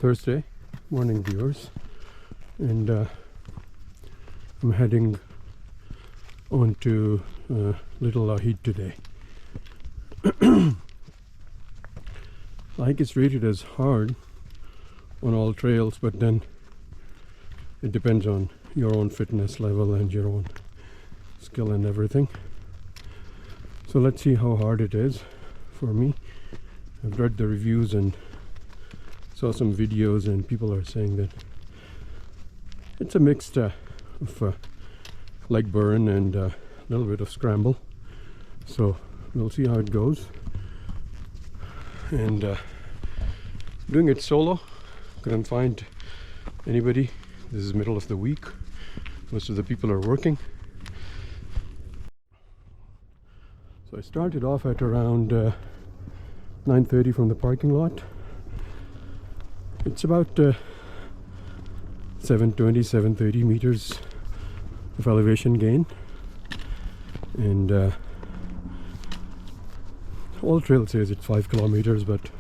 Thursday morning, viewers, and I'm heading on to Little Laugheed today. The hike is rated as hard on all trails, but then it depends on your own fitness level and your own skill and everything. So let's see how hard it is for me. I've read the reviews and saw some videos, and people are saying that it's a mixed of leg burn and a little bit of scramble. So we'll see how it goes. And doing it solo, couldn't find anybody. This is middle of the week. Most of the people are working. So I started off at around 9:30 from the parking lot. It's about 730 meters of elevation gain, and all trail says it's 5 kilometers, but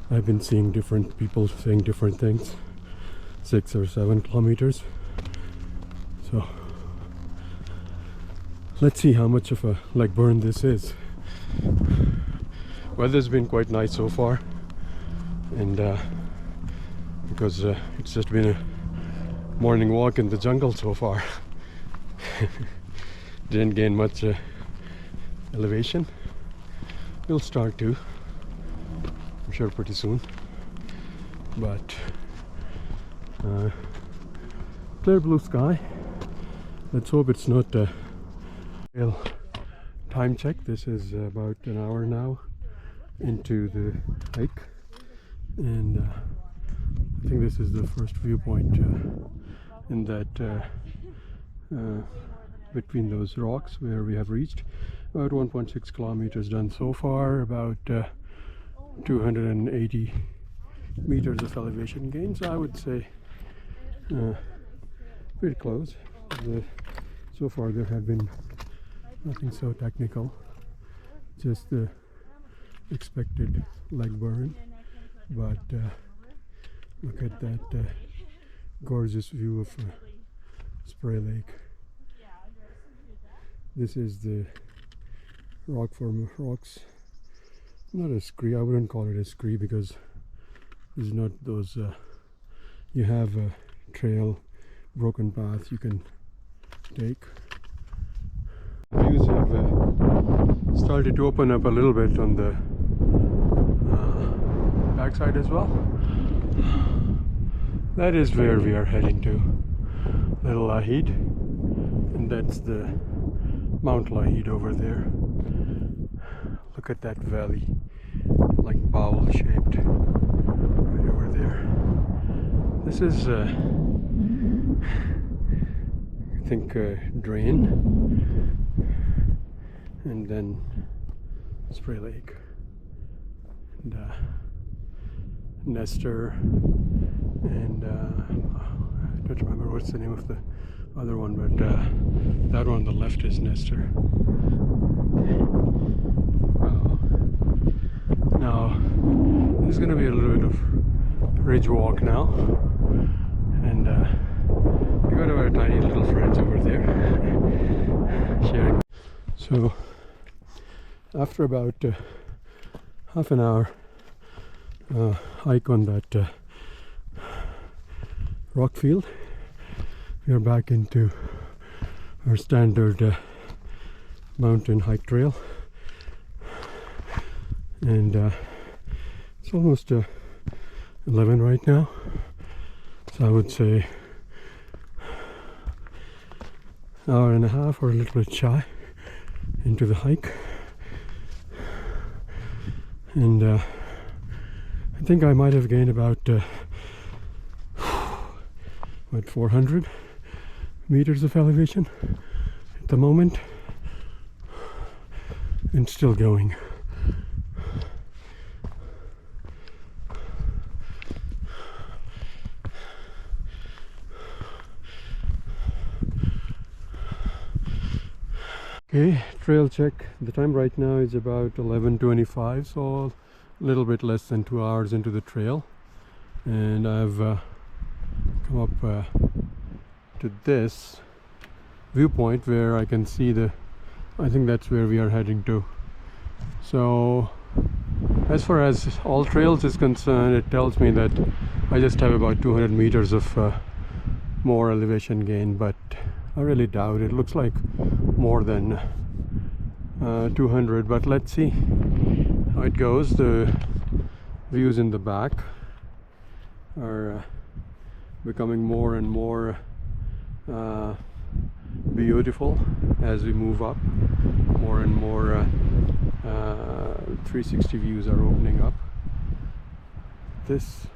I've been seeing different people saying different things, 6 or 7 kilometers. So let's see how much of a leg burn this is. Weather's been quite nice so far, and because it's just been a morning walk in the jungle so far. Didn't gain much elevation. We'll start to, I'm sure, pretty soon. But clear blue sky. Let's hope it's not a real time check. This is about an hour now into the hike, and I think this is the first viewpoint in that between those rocks where we have reached. About 1.6 kilometers done so far, about 280 meters of elevation gain. So I would say pretty close. So far there have been nothing so technical, just the expected leg burn. But look at that gorgeous view of Spray Lake. This is the rock form of rocks. Not a scree, I wouldn't call it a scree, because there's not those, you have a trail, broken path you can take. Views have started to open up a little bit on the backside as well. That is where we are heading to, Little Laugheed, and that's the Mount Laugheed over there. Look at that valley, like bowl shaped, right over there. This is I think Drain, and then Spray Lake, and Nestor, and I don't remember what's the name of the other one, but that one on the left is Nestor. Wow. Now there's going to be a little bit of ridge walk now, and we got our tiny little friends over there sharing. So after about half an hour hike on that rock field, we are back into our standard mountain hike trail, and it's almost 11 right now, so I would say hour and a half or a little bit shy into the hike. And I think I might have gained about 400 meters of elevation at the moment, and still going. Okay, trail check. The time right now is about 11:25, so a little bit less than 2 hours into the trail. and I've come up to this viewpoint where I can see I think that's where we are heading to. So as far as all trails is concerned, it tells me that I just have about 200 meters of more elevation gain, but I really doubt it. Looks like more than 200, but let's see how it goes. The views in the back are becoming more and more beautiful as we move up. More and more 360 views are opening up. This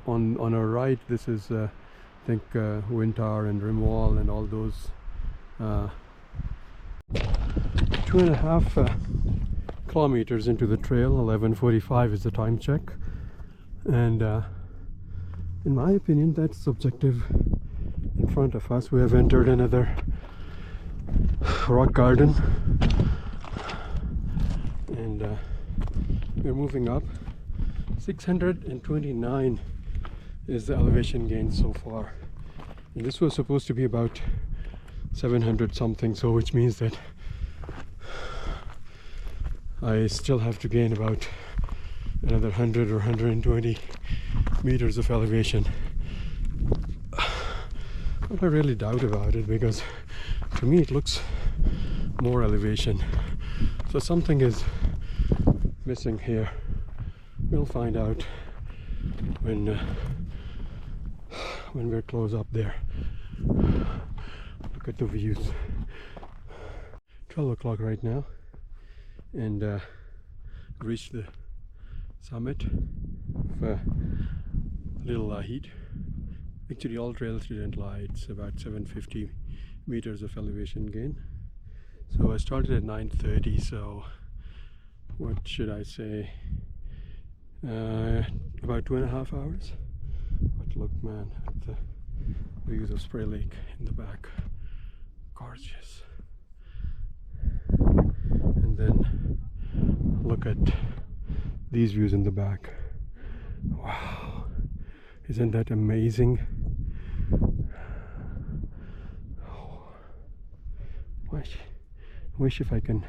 on our right, this is I think Wintar and Rimwall and all those 2.5 kilometers into the trail. 11:45 is the time check, and in my opinion that's the objective in front of us. We have entered another rock garden, and we're moving up. 629 is the elevation gain so far, and this was supposed to be about 700 something, so which means that I still have to gain about another 100 or 120 meters of elevation. But I really doubt about it, because to me it looks more elevation, so something is missing here. We'll find out when we're close up there. Look at the views. 12 o'clock right now, and reached the summit of Little Laugheed. Actually, all trails didn't lie. It's about 750 meters of elevation gain. So I started at 9:30, so what should I say, about 2.5 hours. But look, man, at the views of Spray Lake in the back, gorgeous. And then look at these views in the back. Wow, isn't that amazing? Oh, wish if I can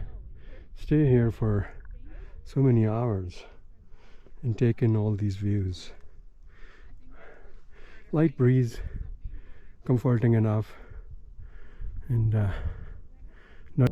stay here for so many hours and take in all these views. Light breeze, comforting enough, and not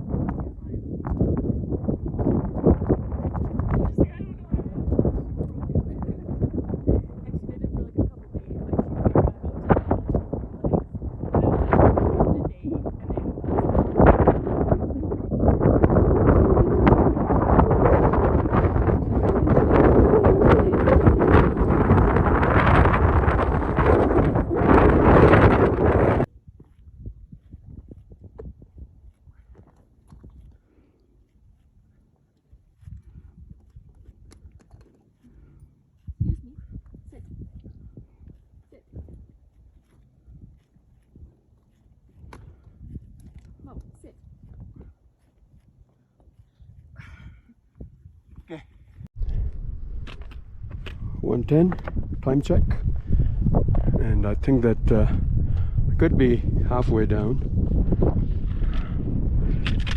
Okay. 1:10 time check, and I think that I could be halfway down,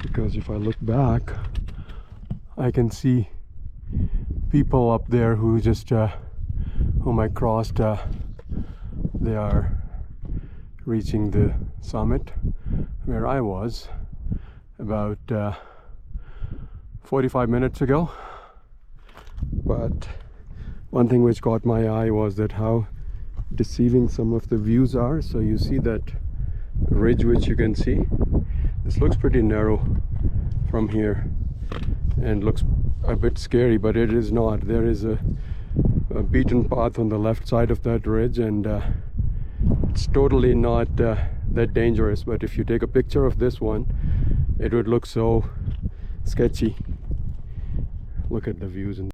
because if I look back I can see people up there who just whom I crossed. They are reaching the summit where I was about 45 minutes ago. But one thing which caught my eye was that how deceiving some of the views are. So you see that ridge which you can see. This looks pretty narrow from here and looks a bit scary, but it is not. There is a beaten path on the left side of that ridge, and it's totally not that dangerous. But if you take a picture of this one, it would look so sketchy. Look at the views in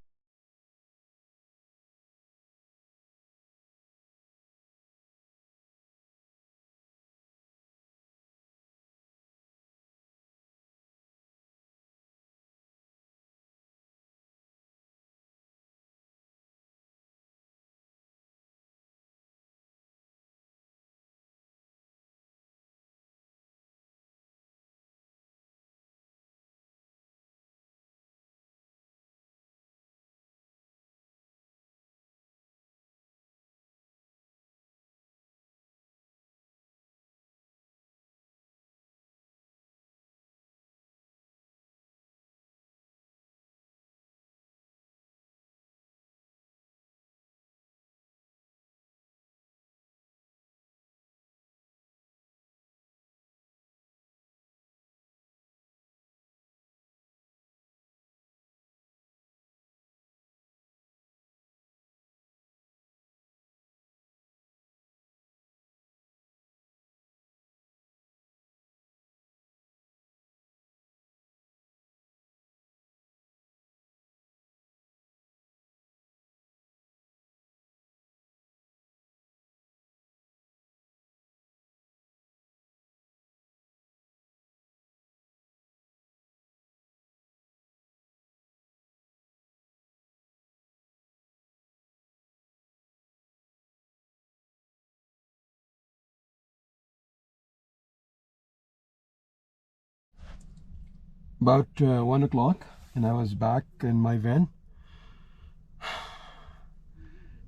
about 1 o'clock, and I was back in my van.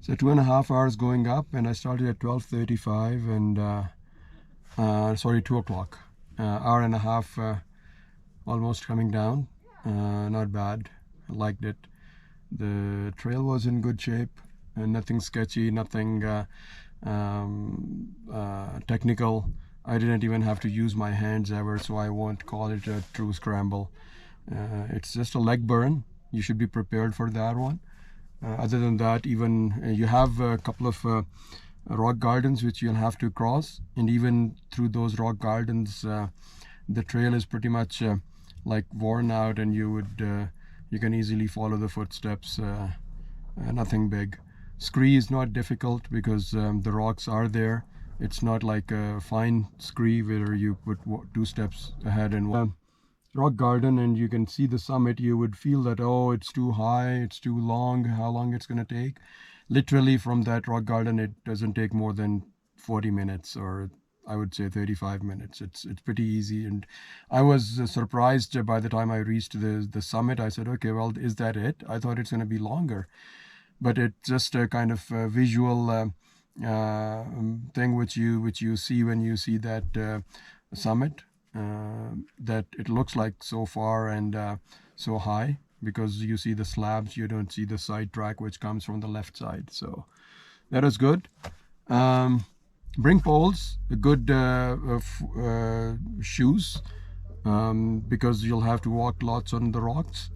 So 2.5 hours going up, and I started at 12:35, and sorry, 2 o'clock. Hour and a half almost coming down. Not bad. I liked it. The trail was in good shape, and nothing sketchy, nothing technical. I didn't even have to use my hands ever, so I won't call it a true scramble. It's just a leg burn. You should be prepared for that one. Other than that, even you have a couple of rock gardens which you'll have to cross, and even through those rock gardens, the trail is pretty much like worn out, and you can easily follow the footsteps. Nothing big. Scree is not difficult because the rocks are there. It's not like a fine scree where you put 2 steps ahead and rock garden and you can see the summit. You would feel that, oh, it's too high, it's too long, how long it's going to take. Literally from that rock garden, it doesn't take more than 40 minutes, or I would say 35 minutes. It's pretty easy. And I was surprised by the time I reached the summit. I said, okay, well, is that it? I thought it's going to be longer. But it's just a kind of visual thing which you see when you see that summit, that it looks like so far and so high, because you see the slabs, you don't see the side track which comes from the left side. So that is good. Bring poles, good shoes, because you'll have to walk lots on the rocks.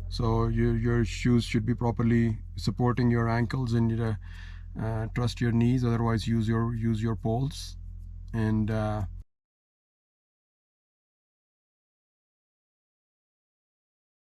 So your shoes should be properly supporting your ankles, and trust your knees. Otherwise, use your poles. And